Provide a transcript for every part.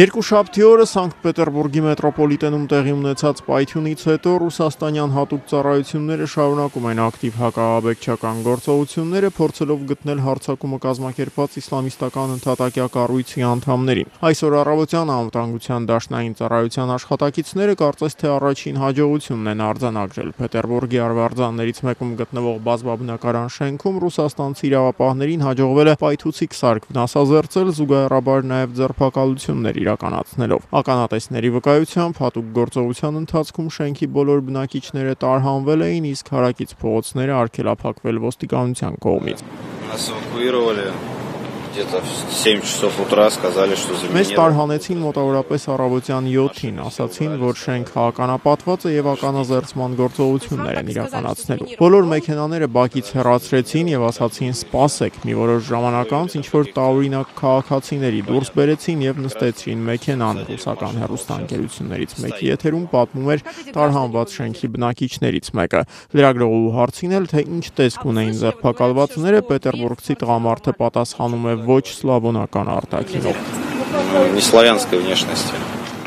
Երկուշաբթի օրը Սանկտ Պետերբուրգի մետրոպոլիտենում տեղի ունեցած պայթյունից հետո ռուսաստանյան հատուկ ծառայությունները շարունակում են ակտիվ հակաահաբեկչական գործողությունները, փորձելով գտնել հարձակումը կազմակերպած իսլամիստական ընդհատակյա կառույցի անդամներին։ Այսօր առավոտյան անվտանգության դաշնային ծառայության աշխատակիցները կարծես թե առաջին հաջողությունն են արձանագրել։ Պետերբուրգի արվարձաններից մեկում գտնվող բազմաբնակարան շենքում ռուսաստանցի իրավապահներին հաջողվել է պայթուցիկ սարք վնասազերծել, զուգահեռաբար նաև ձերբակալություններ իրականացնելով։ Ականատեսների վկայությամբ հատուկ գործողության ընթացքում շենքի բոլոր բնակիչները տարհանվել էին, իսկ հարակից փողոցները արգելափակվել ոստիկանության կողմից։ Մեզ տարհանեցին մոտավորապես առավոտյան 7-ին, ասացին, որ շենքը ականապատված է եւ ականազերծման գործողություններ են իրականացնելու։ Բոլոր մեքենաները բակից հեռացրեցին եւ ասացին սպասեք։ Մի որոշ ժամանակ անց ինչ-որ տարօրինակ քաղաքացիների դուրս բերեցին եւ նստեցրին մեքենան։ Ռուսական հեռուստաընկերություններից մեկի եթերում պատմում էր տարհանված շենքի բնակիչներից մեկը։ Լրագրողու հարցին էլ, թե ինչ տեսք ունեին ձերբակալվածները, պետերբուրգցի տղամարդը պատասխանում է ոչ սլավոնական արտաքինով։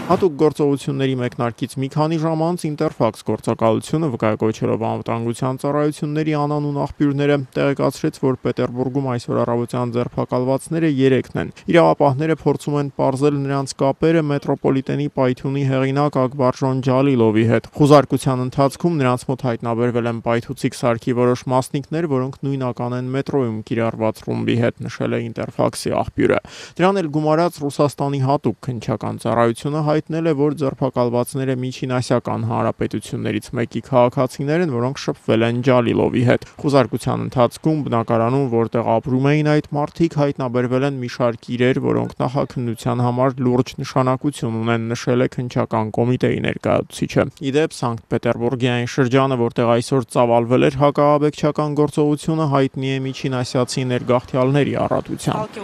Հատուկ գործողությունների մեկնարկից մի քանի ժամ անց Ինտերֆաքս գործակալությունը վկայակոչելով անվտանգության ծառայությունների անանուն աղբյուրները տեղեկացրեց, որ Պետերբուրգում այսօր առավոտյան ձերբակալվածները 3-ն են։ Իրավապահները փորձում են պարզել նրանց կապերը մետրոպոլիտենի պայթյունի հեղինակ Ակբարժոն Ջալիլովի հետ։ Խուզարկության ընթացքում նրանց մոտ հայտնաբերվել են պայթուցիկ սարքի որոշ մասնիկներ, որոնք նույնական են մետրոյում կիրառված ռումբի հետ, նշել է Ինտերֆաքսի աղբյուրը։ Դրան էլ գումարած Ռուսաստանի հատուկ քննչական ծառայությունը հայտնել է, որ ձերբակալվածները Միջինասիական հանրապետություններից մեկի քաղաքացիներ են, որոնք շփվել են Ջալիլովի հետ։ Խուզարկության ընթացքում բնակարանում, որտեղ ապրում էին այդ մարդիկ, հայտնաբերվել են մի շարք իրեր, որոնք նախաքննության համար լուրջ նշանակություն ունեն, նշել է քննչական կոմիտեի ներկայացուցիչը։ Իդեպ Սանկտ Պետերբուրգի այն շրջանը, որտեղ այսօր ծավալվել էր հակաահաբեկչական գործողությունը, հայտնի է միջինասիացի ներգաղթյալների առատությամբ։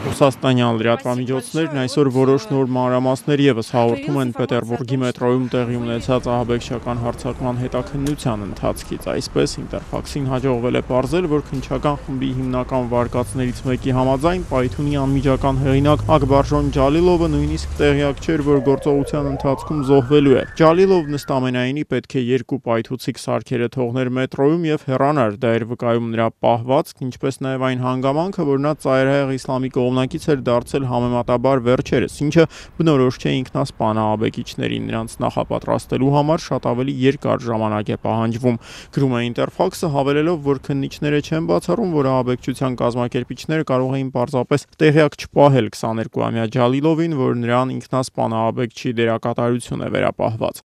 Ռուսաստանյան լրատվամիջոցներն այսօր որոշ նոր մանրամասներ ևս հաղորդում են Պետերբուրգի մետրոյում տեղի ունեցած ահաբեկչական հարձակման հետաքննության ընթացքից։ Այսպես Ինտերֆաքսին հաջողվել է պարզել, որ քննչական խմբի հիմնական վարկածներից մեկի համաձայն պայթյունի անմիջական հեղինակ Ակբարժոն Ջալիլովը նույնիսկ տեղյակ չէր, որ գործողության ընթացքում զոհվելու է։ Ջալիլովն ըստ ամենայնի պետք է 2 պայթուցիկ սարքերը թողներ մետրոյում եւ հեռանար, դա էր վկայում նրա պահվածք, ինչպես նաեւ այն հանգամանքը, որ նա ծայրահեղ իսլամի կողմնակից էր դարձել համեմատաբար վերջերս, ինչը բնորոշ չէ ինքնասպան ահաբեկիչներին, նրանց նախապատրաստելու համար շատ ավելի երկար ժամանակ է պահանջվում։ Գրում է Ինտերֆաքսը, հավելելով, որ քննիչները չեն բացառում, որ ահաբեկչության կազմակերպիչները կարող էին պարզապես տեղյակ չպահել 22-ամյա Ջալիլովին, որ նրան ինքնասպան ահաբեկչի դերակատարություն է վերապահված։